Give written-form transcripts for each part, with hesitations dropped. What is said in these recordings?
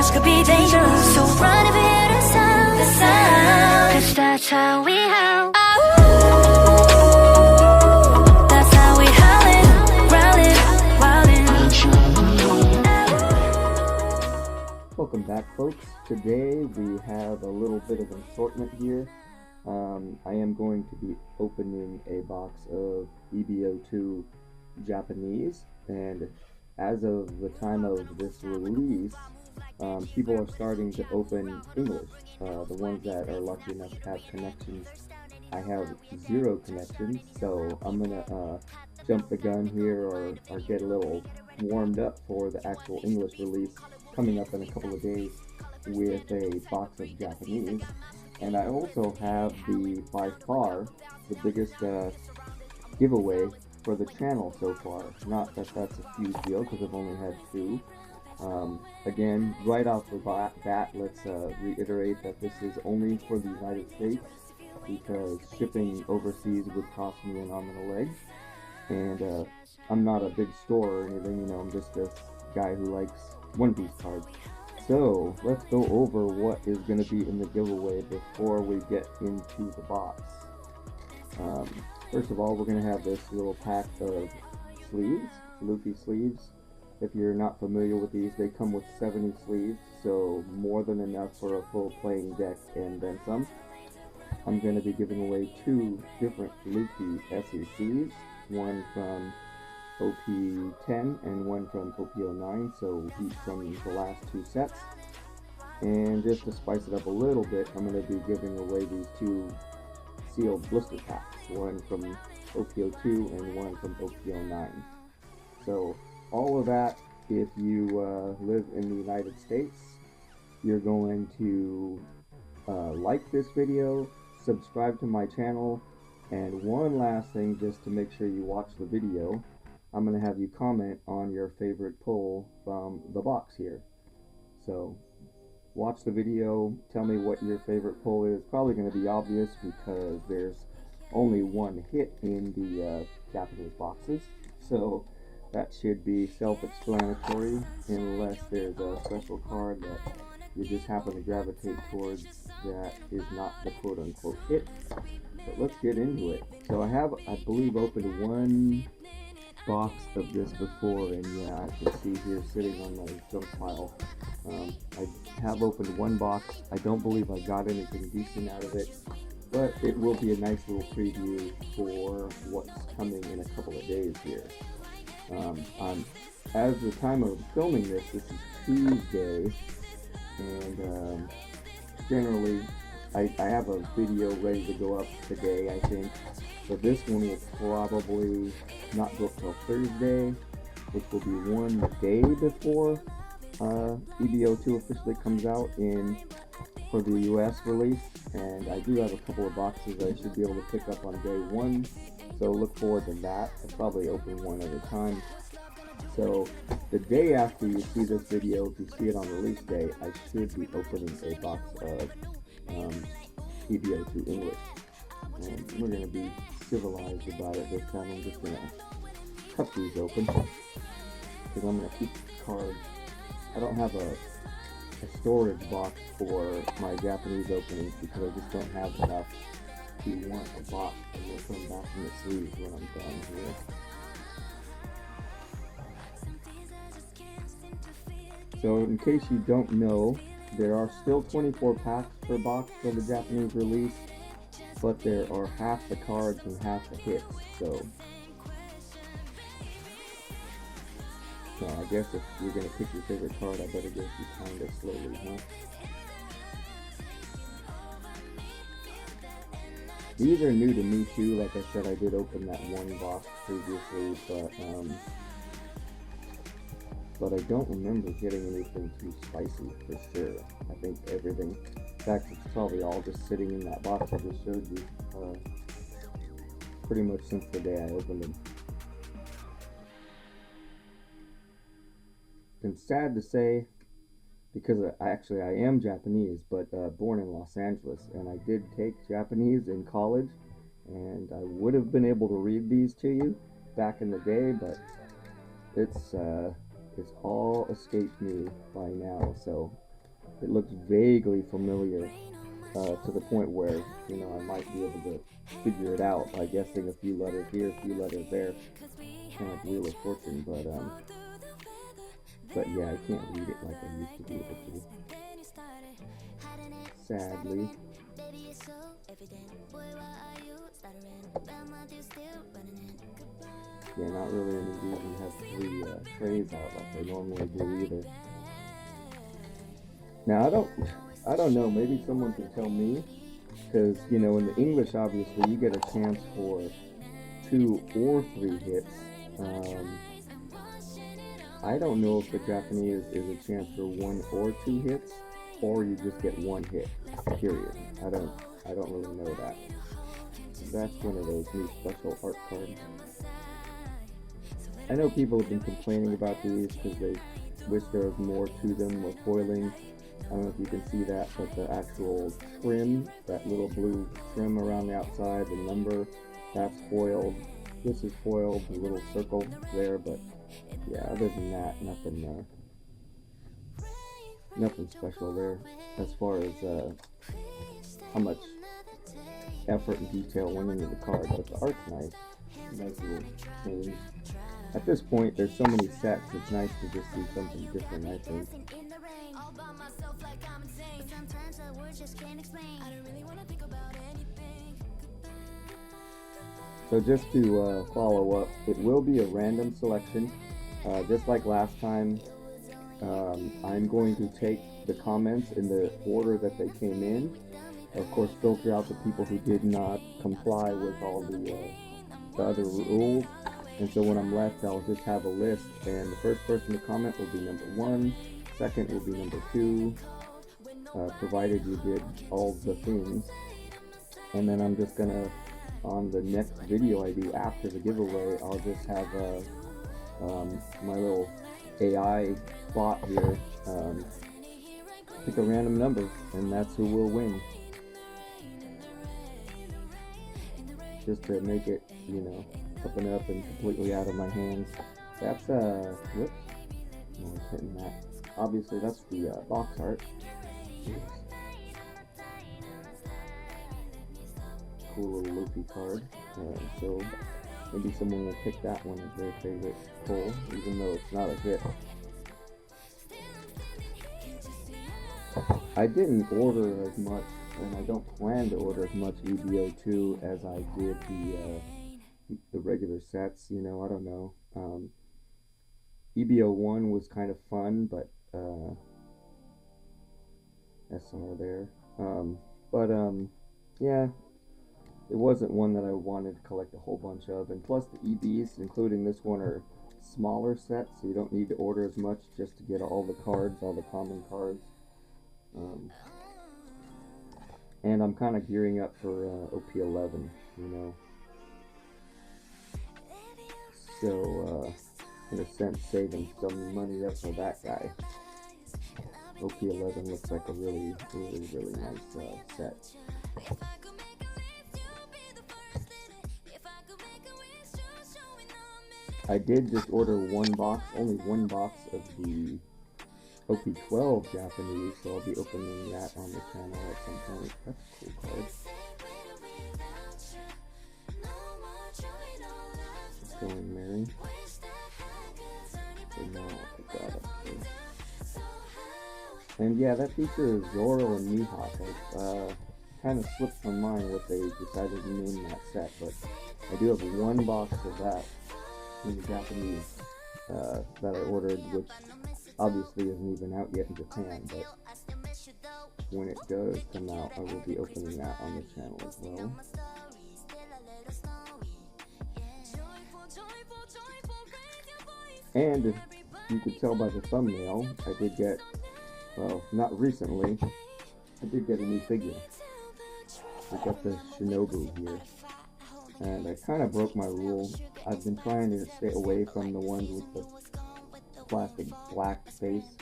touch could be dangerous. So run if you hear the sound, cause that's how we howl. That's how we howlin', growlin', wildin'. Welcome back, folks. Today we have a little bit of an assortment here. I am going to be opening a box of EB02 Japanese, and as of the time of this release, people are starting to open English. The ones that are lucky enough to have connections. I have 0 connections, so I'm gonna jump the gun here or get a little warmed up for the actual English release coming up in a couple of days with a box of Japanese. And I also have by far the biggest giveaway for the channel so far. Not that that's a huge deal because I've only had 2. Again, right off the bat, let's reiterate that this is only for the United States because shipping overseas would cost me an arm and a leg. And I'm not a big store or anything, I'm just this guy who likes One Piece cards. So let's go over what is going to be in the giveaway before we get into the box. First of all, we're going to have this little pack of sleeves, Luffy sleeves. If you're not familiar with these, they come with 70 sleeves, so more than enough for a full playing deck and then some. I'm going to be giving away 2 different Luffy SECs, one from OP10 and one from OP09, so each from the last 2 sets. And just to spice it up a little bit, I'm going to be giving away these 2 sealed blister packs, one from OP02 and one from OP09. So all of that, if you live in the United States, you're going to like this video, subscribe to my channel, and one last thing, just to make sure you watch the video, I'm going to have you comment on your favorite pull from the box here. So watch the video, tell me what your favorite pull is. Probably going to be obvious because there's only one hit in the Japanese boxes, so that should be self-explanatory unless there's a special card that you just happen to gravitate towards that is not the quote-unquote hit. But let's get into it. So I have, I believe, opened 1 box of this before, and yeah, I can see here sitting on my junk pile. I have opened 1 box. I don't believe I got anything decent out of it, but it will be a nice little preview for what's coming in a couple of days here. As the time of filming this is Tuesday, and generally I have a video ready to go up today, I think. But this one will probably not go up till Thursday, which will be 1 day before EB02 officially comes out for the US release. And I do have a couple of boxes I should be able to pick up on day 1, so look forward to that. I'll probably open 1 at a time. So the day after you see this video, if you see it on release day, I should be opening a box of EB02 English. And we're going to be civilized about it this time. I'm just going to cut these open because I'm going to keep the cards. I don't have a storage box for my Japanese openings because I just don't have enough to want a box, and we'll come back in the sleeves when I'm done here. So in case you don't know, there are still 24 packs per box for the Japanese release, but there are half the cards and half the hits, so I guess if you're going to pick your favorite card, I better go through kind of slowly, huh? These are new to me too. Like I said, I did open that 1 box previously, but I don't remember getting anything too spicy for sure. I think everything, in fact, it's probably all just sitting in that box I just showed you, pretty much since the day I opened them. And sad to say, because I am Japanese, but born in Los Angeles, and I did take Japanese in college, and I would have been able to read these to you back in the day, but it's all escaped me by now. So it looks vaguely familiar, to the point where, you know, I might be able to figure it out by guessing a few letters here, a few letters there, kind of Wheel of Fortune, but yeah, I can't read it like I used to be able to, sadly. Yeah, not really any reason to have three trays out like they normally do either. Now I don't know. Maybe someone can tell me, because you know, in the English, obviously, you get a chance for 2 or 3 hits. Um, I don't know if the Japanese is a chance for 1 or 2 hits, or you just get 1 hit. Period. I don't really know that. That's one of those new special art cards. I know people have been complaining about these because they wish there was more to them, more foiling. I don't know if you can see that, but the actual trim, that little blue trim around the outside, the number, that's foiled. This is foiled, the little circle there, but yeah, other than that, nothing special there as far as how much effort and detail went into the card. But the art's nice, nice little change. At this point, there's so many sets, it's nice to just see something different, I think. So just to follow up, it will be a random selection. Just like last time, I'm going to take the comments in the order that they came in. Of course, filter out the people who did not comply with all the other rules. And so when I'm left, I'll just have a list, and the first person to comment will be number 1, second will be number 2, provided you did all the things. And then I'm just gonna, on the next video I do after the giveaway, I'll just have my little AI bot here pick a random number, and that's who will win. Just to make it, you know, up and up and completely out of my hands. That's whoops, no, it's hitting that. Obviously that's the box art. Oops. Cool little Luffy card. So maybe someone will pick that one as their favorite pull, even though it's not a hit. I didn't order as much, and I don't plan to order as much EB02 as I did the regular sets. You know, I don't know. EB01 was kind of fun, but SR there. Yeah, it wasn't one that I wanted to collect a whole bunch of. And plus the EBs, including this one, are smaller sets, so you don't need to order as much just to get all the cards, all the common cards. And I'm kind of gearing up for OP11, you know. So, in a sense, saving some money up for that guy. OP11 looks like a really nice set. I did just order only one box of the OP12 Japanese, so I'll be opening that on the channel at some point. That's a cool card. It's going Mary. So now I'll put that up there. And yeah, that features Zoro and Mihawk. Kind of slipped my mind what they decided to name that set, but I do have one box of that in the Japanese that I ordered, which obviously isn't even out yet in Japan, but when it does come out, I will be opening that on the channel as well. And if you could tell by the thumbnail, I did get, well, not recently, I did get a new figure. I got the Shinobu here. And I kind of broke my rule. I've been trying to stay away from the ones with the plastic black face,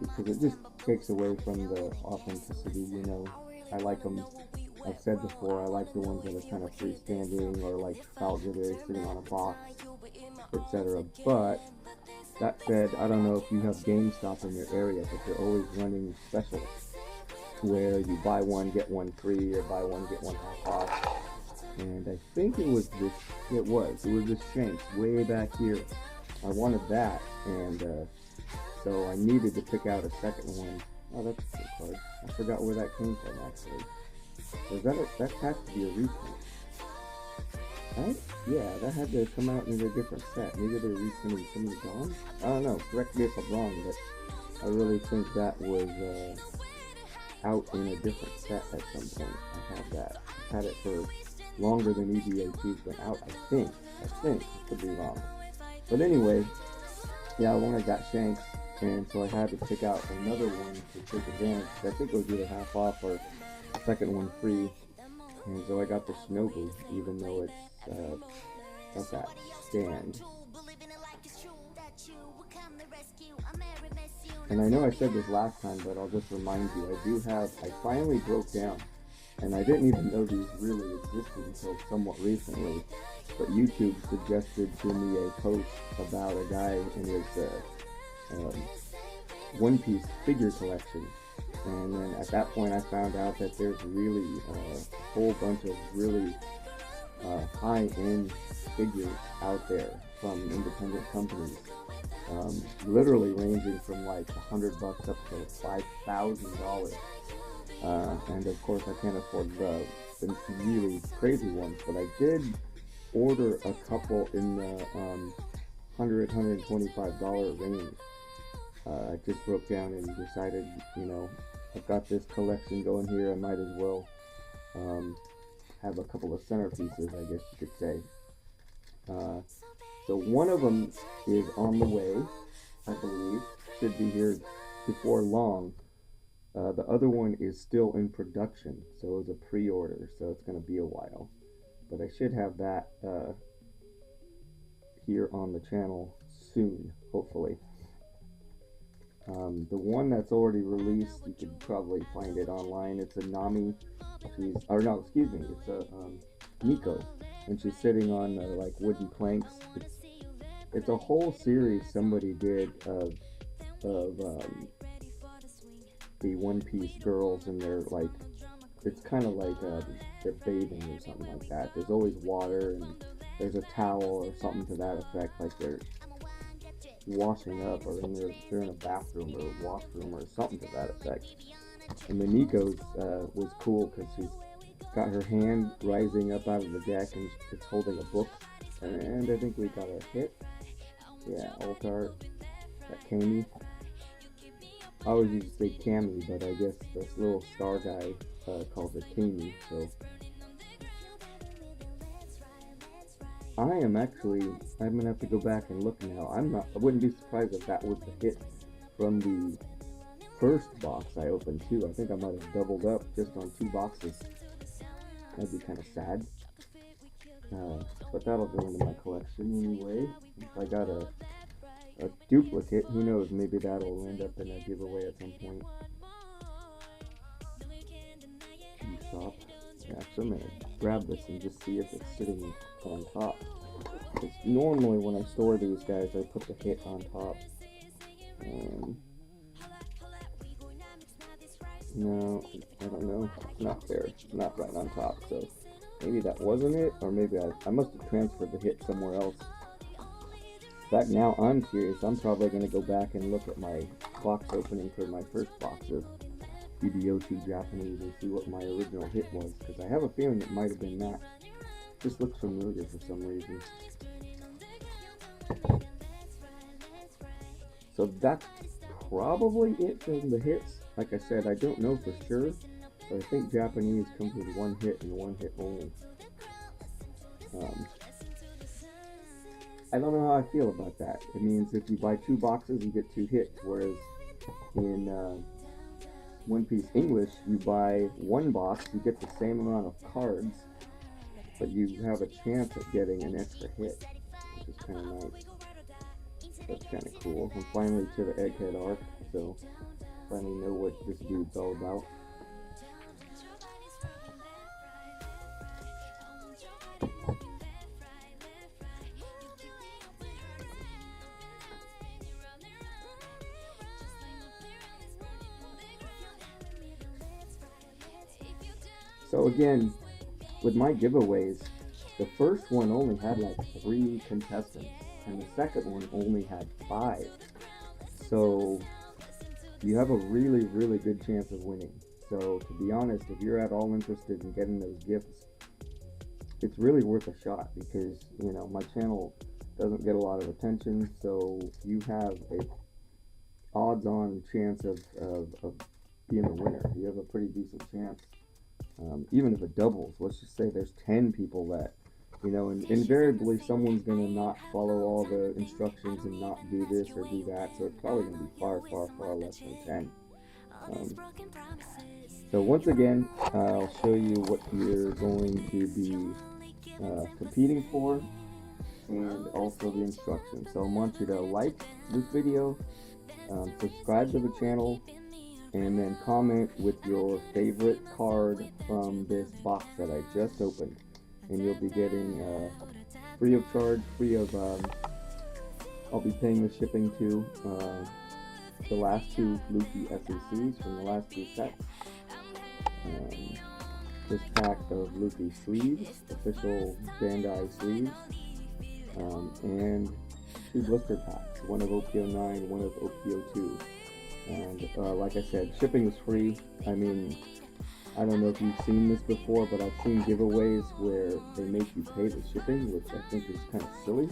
because it just takes away from the authenticity, you know. I like them, I've said before, I like the ones that are kind of freestanding, or like Falgary sitting on a box, etc. But That said, I don't know if you have GameStop in your area, but they're always running specials where you buy one, get one free, or buy one, get one half off. And I think it was this Shanks way back here. I wanted that, and so I needed to pick out a second one. Oh, that's a cool card. I forgot where that came from, actually. That has to be a reprint. Right? Yeah, that had to come out in a different set. Maybe they're reprinting some of the Dawn? I don't know. Correct me if I'm wrong, but I really think that was out in a different set at some point. I have that. I've had it for longer than EB02's been out, I think. I could be wrong. But anyway, yeah, I wanted that Shanks, and so I had to pick out another one to take advantage. I think it was either half off or second one free. And so I got the Shinobu, even though it's got that stand. And I know I said this last time, but I'll just remind you, I finally broke down, and I didn't even know these really existed until somewhat recently, but YouTube suggested to me a post about a guy in his One Piece figure collection. And then at that point I found out that there's really a whole bunch of really high-end figures out there from independent companies, literally ranging from like $100 up to $5,000. And of course I can't afford the really crazy ones, but I did order a couple in the $125 range. I just broke down and decided, I've got this collection going here, I might as well have a couple of centerpieces, I guess you could say. So one of them is on the way, I believe, should be here before long. The other one is still in production, so it was a pre-order, so it's going to be a while. But I should have that here on the channel soon, hopefully. The one that's already released, you could probably find it online. It's a Nami. It's a Nico, and she's sitting on like wooden planks. It's a whole series somebody did of the One Piece girls, and they're like, it's kind of like they're bathing or something like that. There's always water, and there's a towel or something to that effect, like they're washing up, or they're in a bathroom or a washroom or something to that effect. And the Nico's was cool because she's got her hand rising up out of the deck and it's holding a book. And I think we got a hit. Yeah, Altar. That Kami. I always used to say Kami, but I guess this little star guy calls it Kami. So I'm gonna have to go back and look now. I wouldn't be surprised if that was the hit from the first box I opened too. I think I might have doubled up just on 2 boxes. That'd be kind of sad. But that'll go into my collection anyway. If I got a duplicate, who knows, maybe that'll end up in a giveaway at some point. Shop. Yeah, so I'm gonna grab this and just see if it's sitting on top. Because normally when I store these guys, I put the hit on top. No, I don't know. It's not there. It's not right on top. So maybe that wasn't it, or maybe I must have transferred the hit somewhere else. In fact, now I'm curious. I'm probably going to go back and look at my box opening for my first box of EB02 Japanese and see what my original hit was, because I have a feeling it might have been that. Just looks familiar for some reason. So that's probably it from the hits. Like I said, I don't know for sure, but I think Japanese comes with 1 hit and 1 hit only. I don't know how I feel about that. It means if you buy 2 boxes, you get 2 hits, whereas in One Piece English, you buy 1 box, you get the same amount of cards, but you have a chance at getting an extra hit, which is kind of nice. That's kind of cool. I'm finally to the Egghead arc, so finally know what this dude's all about. So again, with my giveaways, the first one only had like 3 contestants, and the second one only had 5. So you have a really, really good chance of winning. So to be honest, if you're at all interested in getting those gifts, it's really worth a shot, because you know my channel doesn't get a lot of attention, so you have a odds-on chance of being a winner. You have a pretty decent chance. Even if it doubles, let's just say there's 10 people that, you know, and invariably someone's gonna not follow all the instructions and not do this or do that, so it's probably gonna be far, far, far less than 10. So once again, I'll show you what you're going to be competing for, and also the instructions. So I want you to like this video, subscribe to the channel, and then comment with your favorite card from this box that I just opened, and you'll be getting free of charge, I'll be paying the shipping to the last 2 Luffy SECs from the last 2 sets. This pack of Luffy sleeves, official Bandai sleeves, and 2 blister packs, one of EB09, one of EB02. And like I said, shipping is free. I mean, I don't know if you've seen this before, but I've seen giveaways where they make you pay the shipping, which I think is kind of silly.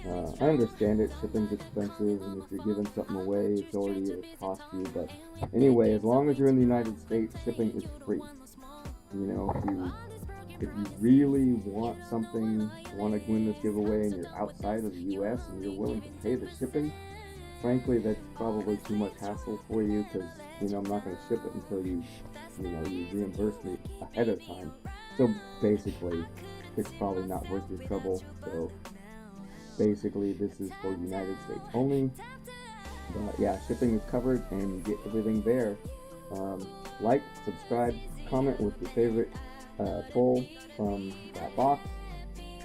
I understand it, shipping's expensive, and if you're giving something away, it's already a cost to you, but anyway, as long as you're in the United States, shipping is free. You know, if you really want something, want to win this giveaway, and you're outside of the US and you're willing to pay the shipping, frankly, that's probably too much hassle for you, because, you know, I'm not going to ship it until you reimburse me ahead of time. So basically, it's probably not worth your trouble. So basically, this is for United States only. But yeah, shipping is covered, and you get everything there. Like, subscribe, comment with your favorite pull from that box,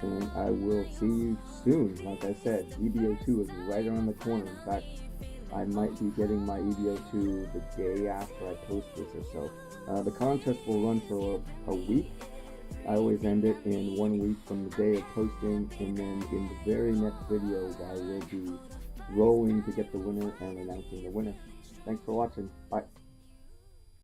and I will see you soon. Like I said, EB02 is right around the corner. In fact, I might be getting my EB02 the day after I post this or so. The contest will run for a week. I always end it in 1 week from the day of posting, and then in the very next video I will be rolling to get the winner and announcing the winner. Thanks for watching. Bye.